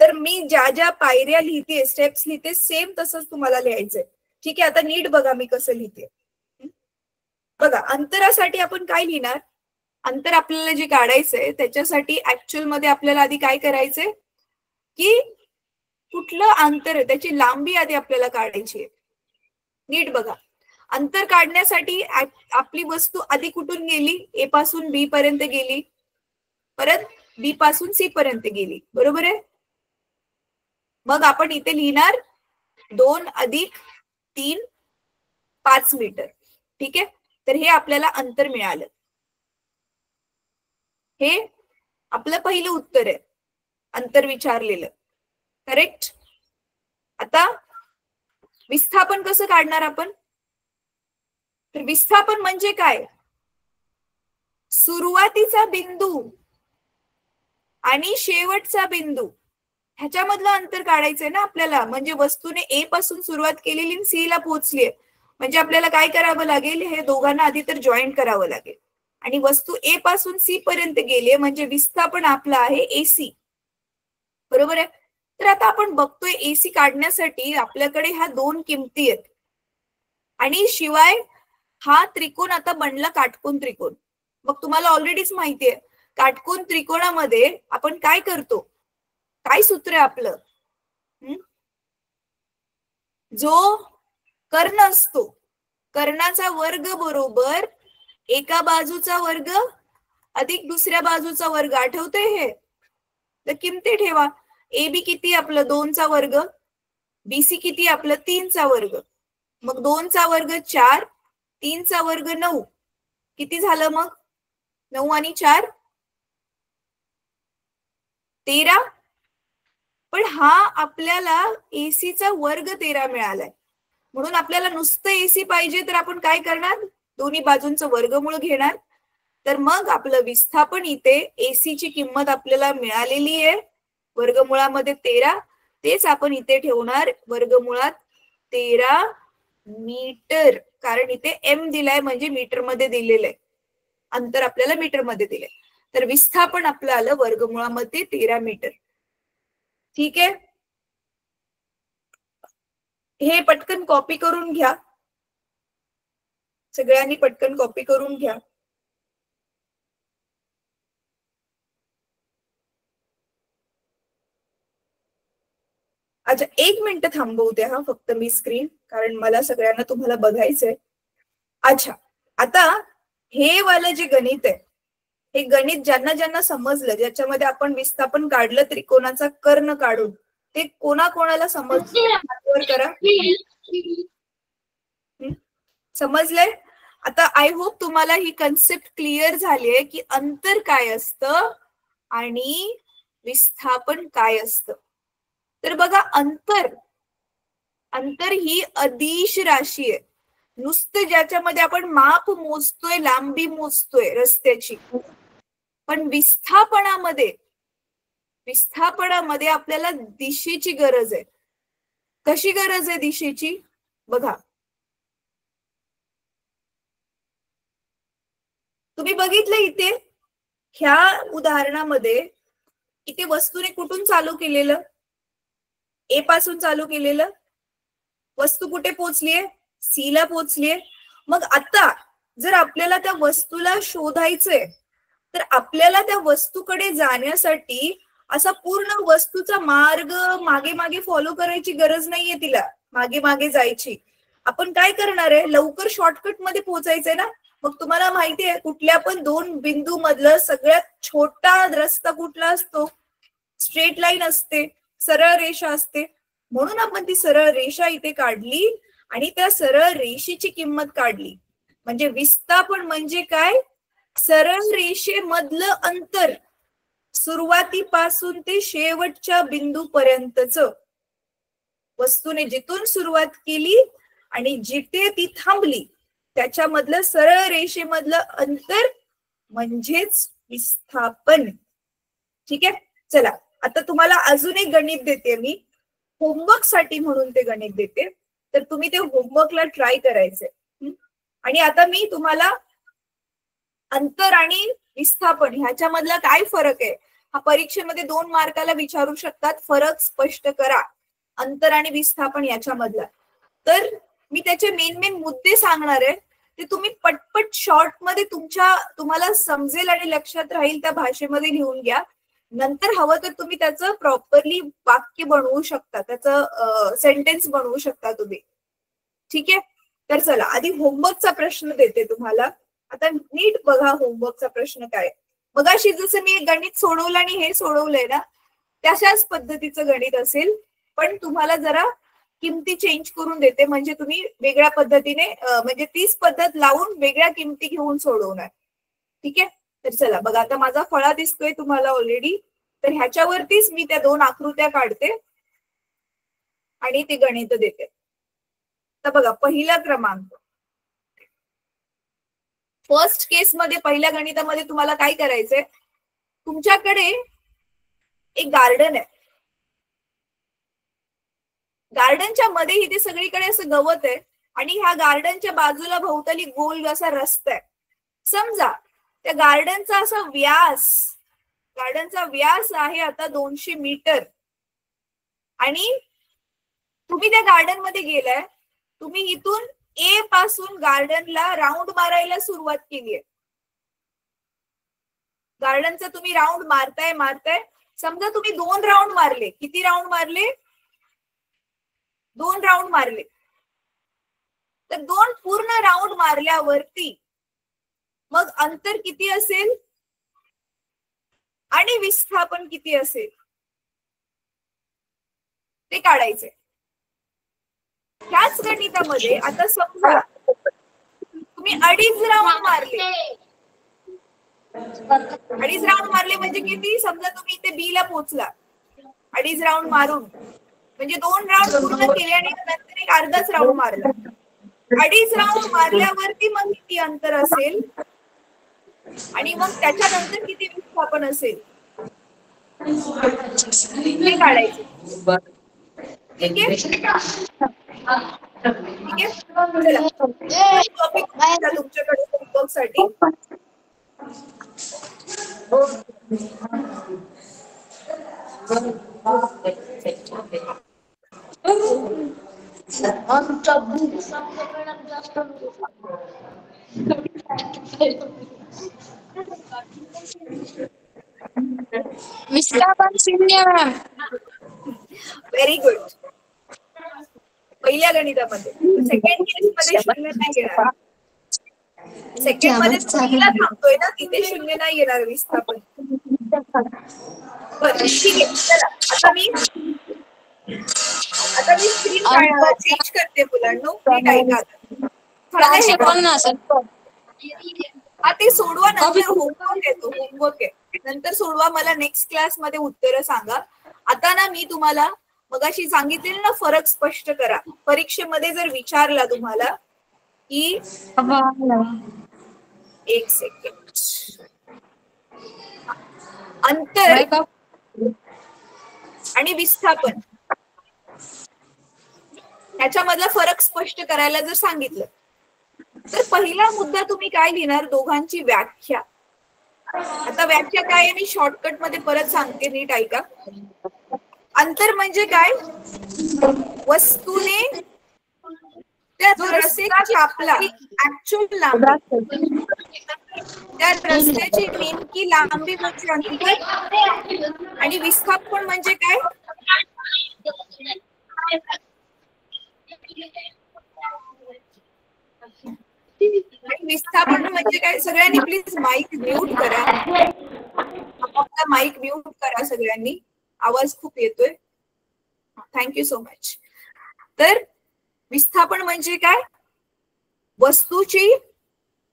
तर मी ज्या ज्या पायऱ्या लिहिते, स्टेप्स लिहिते, सेम तसंच तुम्हाला लिहायचंय. ठीक आहे, आता नीट बघा मी कसं लिहिते. बघा अंतरासाठी आपण काय लिहिणार, अंतर आपल्याला जे काढायचंय त्याच्यासाठी ऍक्च्युअल मध्ये आपल्याला आधी काय करायचंय की कुठलं अंतर आहे त्याची लांबी आधी आपल्याला काढायची आहे. नीट बघा, अंतर काढण्यासाठी आपली वस्तू आधी कुठून गेली, ए पासून बी पर्यंत गेली, परत बी पासून सी पर्यंत गेली, बरोबर आहे. मग आपण इथे लिहिणार 2 + 3 5 मीटर. ठीक आहे, तर हे आपल्याला अंतर मिळालं. हे आपलं पहिलं उत्तर आहे अंतर विचारलेलं, करेक्ट. आता विस्थापन कसं काढणार आपण, तर विस्थापन म्हणजे काय, सुरुवातीचा बिंदू आणि शेवटचा बिंदू ह्याच्यामधलं अंतर काढायचंय ना आपल्याला. म्हणजे वस्तूने ए पासून सुरुवात केलेली सी ला पोहोचलीये, म्हणजे आपल्याला काय करावं लागेल, हे दोघांना आधी तर जॉईंट करावं लागेल. आणि वस्तू ए पासून सी पर्यंत गेली म्हणजे विस्थापन आपलं आहे एसी, बरोबर आहे. तर आता आपण बघतोय एसी काढण्यासाठी आपल्याकडे ह्या 2 किमती आहेत आणि शिवाय हा त्रिकोण आता बनला काटकोन त्रिकोण. मग तुम्हाला ऑलरेडीच माहितीये काटकोन त्रिकोणामध्ये आपण काय करतो, काय सूत्र आहे आपलं, जो कर्ण असतो कर्णाचा वर्ग बरोबर एका बाजूचा वर्ग अधिक दुसऱ्या बाजूचा वर्ग. आठवतंय हे, तर किमती ठेवा. ए बी किती आपलं 2 चा वर्ग, बीसी किती आपलं 3 चा वर्ग, मग 2 चा वर्ग 4, 3 चा वर्ग 9, किती झालं मग 9 आणि 4 13. पण हा आपल्याला एसीचा वर्ग 13 मिळालाय. म्हणून आपल्याला नुसतं एसी पाहिजे तर आपण काय करणार, दोन्ही बाजूंचं वर्गमूळ घेणार. तर मग आपलं विस्थापन इथे एसी ची किंमत आपल्याला मिळालेली आहे वर्गमुळामध्ये 13, तेच आपण इथे ठेवणार वर्गमुळात 13 मीटर, कारण इथे एम दिलाय म्हणजे मीटर मध्ये दिलेलं आहे, अंतर आपल्याला मीटर मध्ये दिलंय. तर विस्थापन आपलं आलं वर्गमुळामध्ये 13 मीटर. ठीक आहे, हे पटकन कॉपी करून घ्या, सगळ्यांनी पटकन कॉपी करून घ्या. अच्छा, 1 मिनिट थांबवू द्या हा फक्त मी स्क्रीन, कारण मला सगळ्यांना तुम्हाला बघायचंय. अच्छा, आता हे वालं जे गणित आहे, हे गणित ज्यांना ज्यांना समजलं, ज्याच्यामध्ये आपण विस्थापन काढलं त्रिकोणाचा कर्ण काढून, ते कोणाकोणाला समजलं करा. समजलंय? आता आय होप तुम्हाला ही कन्सेप्ट क्लिअर झाली आहे की अंतर काय असतं आणि विस्थापन काय असतं. तर बघा, अंतर ही अदिश राशी आहे, नुसतं ज्याच्यामध्ये आपण माप मोजतोय, लांबी मोजतोय रस्त्याची. पण विस्थापनामध्ये आपल्याला दिशेची गरज आहे. कशी गरज आहे दिशेची? बघा, तुम्ही बघितलं इथे ह्या उदाहरणामध्ये इथे वस्तूने कुठून चालू केलेलं? ए पासून चालू केलेलं. वस्तू कुठे पोहोचलीये? सी ला पोहोचलीये. मग आता जर आपल्याला त्या वस्तूला शोधायचंय तर आपल्याला त्या वस्तूकडे जाण्यासाठी असा पूर्ण वस्तूचा मार्ग मागे मागे फॉलो करायची गरज नाहीये, तिला मागे मागे जायची. आपण काय करणार आहे, लवकर शॉर्टकट मध्ये पोहोचायचंय ना. मग तुम्हाला माहिती आहे कुठल्या पण 2 बिंदू मधलं सगळ्यात छोटा रस्ता कुठला असतो? स्ट्रेट लाईन असते, सरळ रेषा असते. म्हणून आपण ती सरळ रेषा इथे काढली आणि त्या सरळ रेषेची किंमत काढली. म्हणजे विस्थापन म्हणजे काय? सरळ रेषेमधलं अंतर, सुरुवातीपासून ते शेवटच्या बिंदूपर्यंतच. वस्तूने जिथून सुरुवात केली आणि जिथे ती थांबली त्याच्यामधलं सरळ रेषेमधलं अंतर म्हणजेच विस्थापन. ठीक आहे, चला आता तुम्हाला अजून एक गणित देते मी, होमवर्क साठी म्हणून ते गणित देते. तर तुम्ही ते होमवर्कला ट्राय करायचंय. आणि आता मी तुम्हाला अंतर आणि विस्थापन ह्याच्यामधला काय फरक आहे हा परीक्षेमध्ये 2 मार्काला विचारू शकतात. फरक स्पष्ट करा अंतर आणि विस्थापन याच्यामधला. तर मी त्याचे मेन मुद्दे सांगणार आहे, ते तुम्ही पटपट शॉर्ट मध्ये तुम्हाला समजेल आणि लक्षात राहील त्या भाषेमध्ये लिहून घ्या. नंतर हवं तर तुम्ही त्याचं प्रॉपरली वाक्य बनवू शकता, त्याचं सेंटेन्स बनवू शकता तुम्ही. ठीक आहे, तर चला आधी होमवर्कचा प्रश्न देते तुम्हाला. आता नीट बघा होमवर्कचा प्रश्न काय. मगाशी जसं मी गणित सोडवलं आणि हे सोडवलंय ना, तशाच पद्धतीचं गणित असेल, पण तुम्हाला जरा किमती चेंज करून देते. म्हणजे तुम्ही वेगळ्या पद्धतीने, म्हणजे तीच पद्धत लावून वेगळ्या किमती घेऊन सोडवणार. ठीक आहे, तर चला बघा, आता माझा फळा दिसतोय तुम्हाला ऑलरेडी. तर ह्याच्यावरतीच मी त्या 2 आकृत्या काढते आणि ते गणित देते. तर बघा, पहिला क्रमांक, फर्स्ट केस मध्ये, पहिल्या गणितामध्ये तुम्हाला काय करायचंय, तुमच्याकडे एक गार्डन आहे. गार्डनच्या मध्ये इथे सगळीकडे असं गवत आहे आणि ह्या गार्डनच्या बाजूला भोवताली गोल असा रस्ता आहे. समजा त्या गार्डनचा असा व्यास आहे आता 200 मीटर. आणि तुम्ही त्या गार्डन मध्ये गेलाय, तुम्ही इथून ए पासून गार्डनला राऊंड मारायला सुरुवात केली आहे. गार्डनचा तुम्ही राऊंड मारताय. समजा तुम्ही 2 राऊंड मारले. किती राऊंड मारले? 2 राऊंड मारले. तर 2 पूर्ण राऊंड मारल्यावरती मग अंतर किती असेल आणि विस्थापन किती असेल ते काढायचे. ह्याच गणितामध्ये आता समजा तुम्ही 2.5 राऊंड मारले. 2.5 राऊंड मारले म्हणजे किती? समजा तुम्ही इथे बी ला पोहोचला 2.5 राऊंड मारून, म्हणजे 2 राऊंड पूर्ण केले आणि नंतर एक अर्धाच राऊंड मारला. 2.5 राऊंड मारल्यावरती मग किती अंतर असेल आणि मग त्याच्यानंतर किती विस्थापन असेल ते काढायचे. ठीक आहे, ठीक आहे. तुमच्याकडे होमवर्क साठी विस्थापन शून्य. Very good. पहिल्या गणितामध्ये सेकंड केस मध्ये शून्य नाही येणार. सेकंड मध्ये पहिला थांबतोय ना तिथे शून्य नाही येणार विस्थापन. बरं ठीक आहे. चला आता मी स्क्रीन चेंज करते मुलांनो. नीट ऐका. हा ते सोडवा नंतर होमवर्क येतो. होमवर्क आहे नंतर सोडवा. मला नेक्स्ट क्लास मध्ये उत्तरं सांगा. आता ना मी तुम्हाला मगाशी सांगितलेलं ना फरक स्पष्ट करा. परीक्षेमध्ये जर विचारला तुम्हाला की एक सेकंड अंतर आणि विस्थापन याच्यामधला फरक स्पष्ट करायला जर सांगितलं तर पहिला मुद्दा तुम्ही काय लिहिणार? दोघांची व्याख्या. आता व्याख्या काय आहे मी शॉर्टकट मध्ये परत सांगते. नीट ऐका. अंतर म्हणजे काय? वस्तूने त्या रस्त्याचा कापला ऍक्च्युअल लांबी. त्या रस्त्याची नेमकी लांबी म्हणजे अंतर. आणि विस्थापन म्हणजे काय? विस्थापन म्हणजे काय? सगळ्यांनी प्लीज माईक म्यूट करा. आपला माईक म्यूट करा सगळ्यांनी. आवाज खूप येतोय. Thank you so much. तर विस्थापन म्हणजे काय?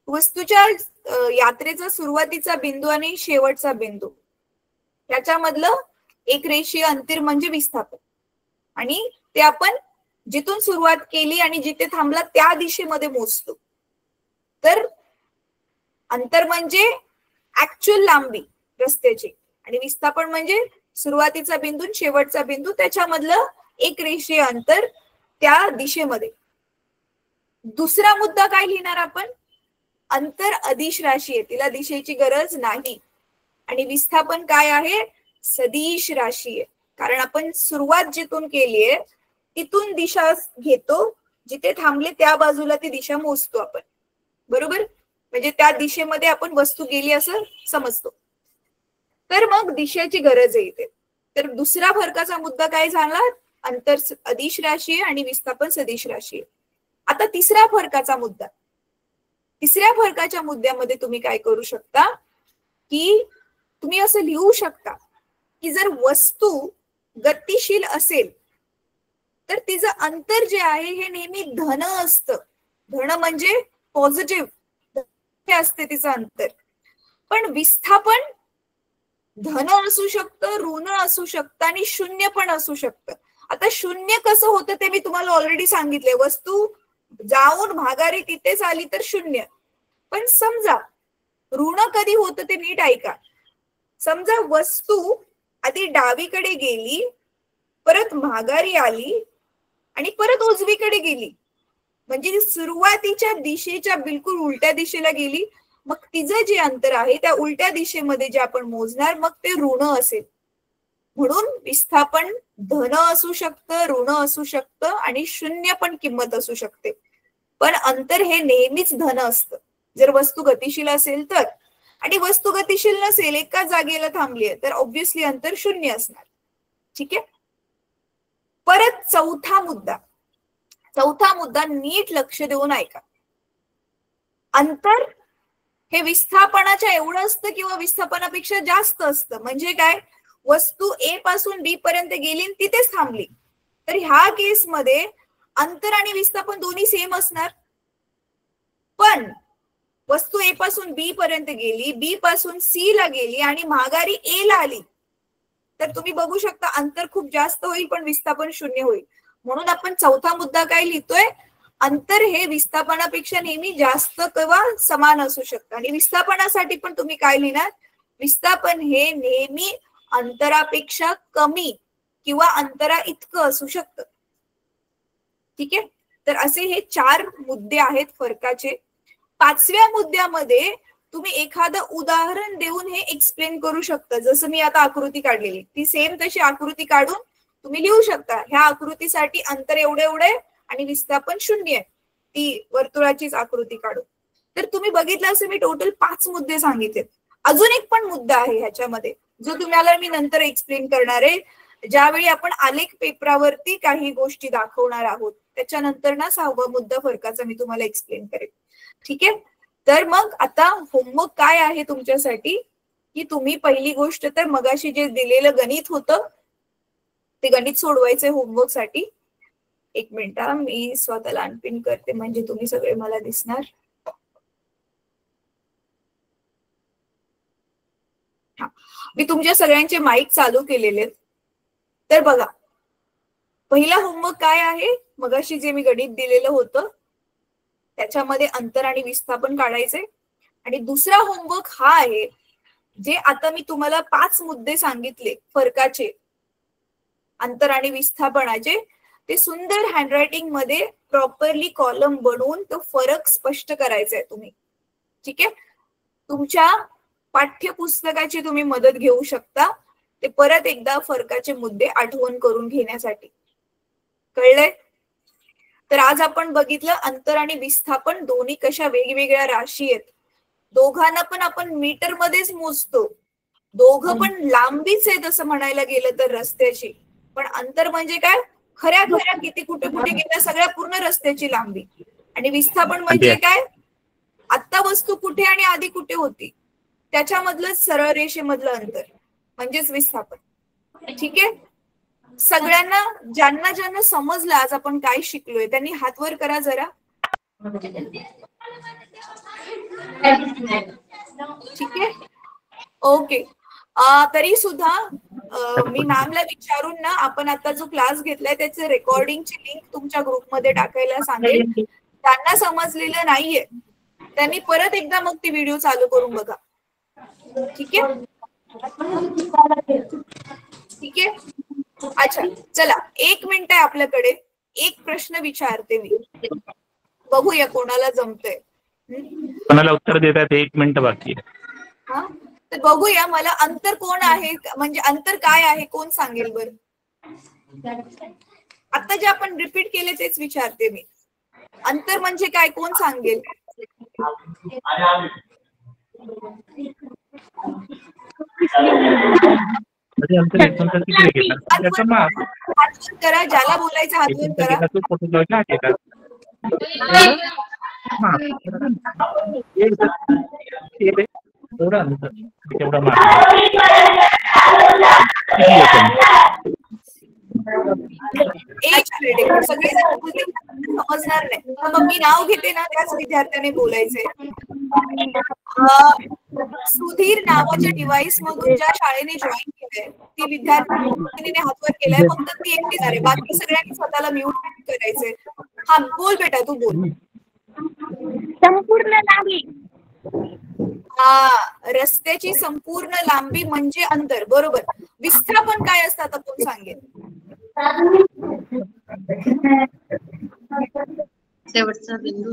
वस्तूच्या यात्रेचा सुरुवातीचा बिंदू आणि शेवटचा बिंदू त्याच्यामधलं एक रेषीय अंतर म्हणजे विस्थापन. आणि ते आपण जिथून सुरुवात केली आणि जिथे थांबला त्या दिशेमध्ये मोजतो. तर अंतर म्हणजे ऍक्च्युअल लांबी रस्त्याची आणि विस्थापन म्हणजे सुरुवातीचा बिंदू शेवटचा बिंदू त्याच्यामधलं एक रेषीय अंतर त्या दिशेमध्ये. दुसरा मुद्दा काय लिहिणार आपण? अंतर अदिश राशी आहे. तिला दिशेची गरज नाही. आणि विस्थापन काय आहे? सदिश राशी आहे. कारण आपण सुरुवात जिथून केली आहे तिथून दिशा घेतो. जिथे थांबले त्या बाजूला ती दिशा मोजतो आपण. बरोबर? म्हणजे त्या दिशेमध्ये आपण वस्तू गेली असं समजतो. तर मग दिशेची गरज आहे इथे. तर दुसरा फरकाचा मुद्दा काय झाला? अंतर अदिश राशी आहे आणि विस्थापन सदिश राशी आहे. आता तिसरा फरकाचा मुद्दा. तिसऱ्या फरकाच्या मुद्द्यामध्ये तुम्ही काय करू शकता की तुम्ही असं लिहू शकता की जर वस्तू गतिशील असेल तर तिचं अंतर जे आहे हे नेहमी धन असतं. धन म्हणजे पॉझिटिव्ह असते तिचं अंतर. पण विस्थापन धन असू शकतं, ऋण असू शकतं आणि शून्य पण असू शकतं. आता शून्य कसं होतं ते मी तुम्हाला ऑलरेडी सांगितले. वस्तू जाऊन भागारी तिथेच आली तर शून्य. पण समजा ऋण कधी होतं ते नीट ऐका. समजा वस्तू आधी डावीकडे गेली, परत माघारी आली आणि परत उजवीकडे गेली. म्हणजे सुरुवातीच्या दिशेच्या बिलकुल उलट्या दिशेला गेली. मग तिचं जे अंतर आहे त्या उलट्या दिशेमध्ये जे आपण मोजणार मग ते ऋण असेल. म्हणून विस्थापन धन असू शकतं, ऋण असू शकतं आणि शून्य पण किंमत असू शकते. पण अंतर हे नेहमीच धन असतं जर वस्तू गतिशील असेल तर. आणि वस्तू गतिशील नसेल, एका जागेला थांबली आहे तर ऑब्व्हियसली अंतर शून्य असणार. ठीक आहे. परत चौथा मुद्दा नीट लक्ष देऊन ऐका. अंतर हे विस्थापनाच्या एवढं असतं किंवा विस्थापनापेक्षा जास्त असतं. म्हणजे काय? वस्तू ए पासून बी पर्यंत गेली आणि तिथेच थांबली तर ह्या केसमध्ये अंतर आणि विस्थापन दोन्ही सेम असणार. पण वस्तू ए पासून बी पर्यंत गेली, बी पासून सी ला गेली आणि माघारी ए ला आली तर तुम्ही बघू शकता अंतर खूप जास्त होईल पण विस्थापन शून्य होईल. म्हणून आपण चौथा मुद्दा काय लिहितोय? अंतर हे विस्थापनापेक्षा नेहमी जास्त किंवा समान असू शकतं. आणि विस्थापनासाठी पण तुम्ही काय लिहिणार? विस्थापन हे नेहमी अंतरापेक्षा कमी किंवा अंतरा इतकं असू शकतं. ठीक आहे. तर असे हे 4 मुद्दे आहेत फरकाचे. 5व्या मुद्द्यामध्ये तुम्ही एखादं उदाहरण देऊन हे एक्सप्लेन करू शकता. जसं मी आता आकृती काढलेली, ती सेम तशी आकृती काढून तुम्ही लिहू शकता. ह्या आकृतीसाठी अंतर एवढे एवढे आणि विस्थापन 0 आहे, ती वर्तुळाचीच आकृती काढून. तर तुम्ही बघितलं असे मी टोटल 5 मुद्दे सांगितले. अजून एक पण मुद्दा आहे ह्याच्यामध्ये जो तुम्हाला मी नंतर एक्सप्लेन करणार आहे, ज्यावेळी आपण आलेख पेपरावरती काही गोष्टी दाखवणार आहोत. त्याच्यानंतर ना 6वा मुद्दा फरकाचा मी तुम्हाला एक्सप्लेन करेन. ठीक आहे. तर मग आता होमवर्क काय आहे तुमच्यासाठी, की तुम्ही पहिली गोष्ट तर मगाशी जे दिलेलं गणित होतं ते गणित सोडवायचे होमवर्क साठी. 1 मिनिट मी स्वतःला अनपिन करते म्हणजे तुम्ही सगळे मला दिसणार. मी तुमच्या सगळ्यांचे माईक चालू केलेले. तर बघा, पहिला होमवर्क काय आहे, मगाशी जे मी गणित दिलेलं होतं त्याच्यामध्ये अंतर आणि विस्थापन काढायचे. आणि दुसरा होमवर्क हा आहे, जे आता मी तुम्हाला 5 मुद्दे सांगितले फरकाचे, अंतर आणि विस्थापनाचे, ते सुंदर हँडरायटिंग मध्ये प्रॉपरली कॉलम बनवून तो फरक स्पष्ट करायचा आहे तुम्ही. ठीक आहे. तुमच्या पाठ्यपुस्तकाची तुम्ही मदत घेऊ शकता ते परत एकदा फरकाचे मुद्दे आठवण करून घेण्यासाठी. कळलंय? तर आज आपण बघितलं अंतर आणि विस्थापन दोन्ही कशा वेगवेगळ्या राशी आहेत. दोघांना पण आपण मीटर मध्येच मोजतो, दोघं पण लांबीच आहे तसं म्हणायला गेलं तर रस्त्याची. पण अंतर म्हणजे काय, खऱ्या खऱ्या किती कुठे कुठे गेल्या सगळ्या पूर्ण रस्त्याची लांबी. आणि विस्थापन म्हणजे काय, आत्ता वस्तू कुठे आणि आधी कुठे होती त्याच्यामधलं सरळ रेषेमधलं अंतर म्हणजेच विस्थापन. ठीक आहे. सगळ्यांना ज्यांना ज्यांना समजलं आज आपण काय शिकलोय त्यांनी हात वर करा जरा. ठीक आहे. ओके. तरी सुद्धा मी मॅमला विचारून ना आपण आता जो क्लास घेतलाय त्याचे रेकॉर्डिंगची लिंक तुमच्या ग्रुपमध्ये टाकायला सांगेल. त्यांना समजलेलं नाहीये त्यांनी परत एकदा मग ती व्हिडिओ चालू करून बघा. ठीक आहे. ठीक आहे. अच्छा चला, 1 मिनिट आहे आपल्याकडे. एक प्रश्न विचारते मी, बघूया कोणाला जमतंय. कोणाला उत्तर देतात. 1 मिनिट बाकी आहे. हा, तर बघूया मला अंतर कोण आहे, म्हणजे अंतर काय आहे कोण सांगेल बर. आता जे आपण रिपीट केले तेच विचारते मी. अंतर म्हणजे काय कोण सांगेल. करा, ज्याला बोलायचं हात वर करा. सगळेजण समजणार नाही. मग मी नाव घेते ना त्याच विद्यार्थ्याने बोलायचंय. सुधीर नावाच्या डिव्हाइस मधून ज्या शाळेने जॉईन केलंय ती विद्यार्थ्यांनी हातवर केलाय, फक्त ती एकटीच आहे. बाकी सगळ्यांनी स्वतःला म्यूट करायचंय. हा बोल बेटा, तू बोल. संपूर्ण लांबी. हा, रस्त्याची संपूर्ण लांबी म्हणजे अंतर. बरोबर. विस्थापन काय असतं आता कोण सांगेल. शेवटचा बिंदू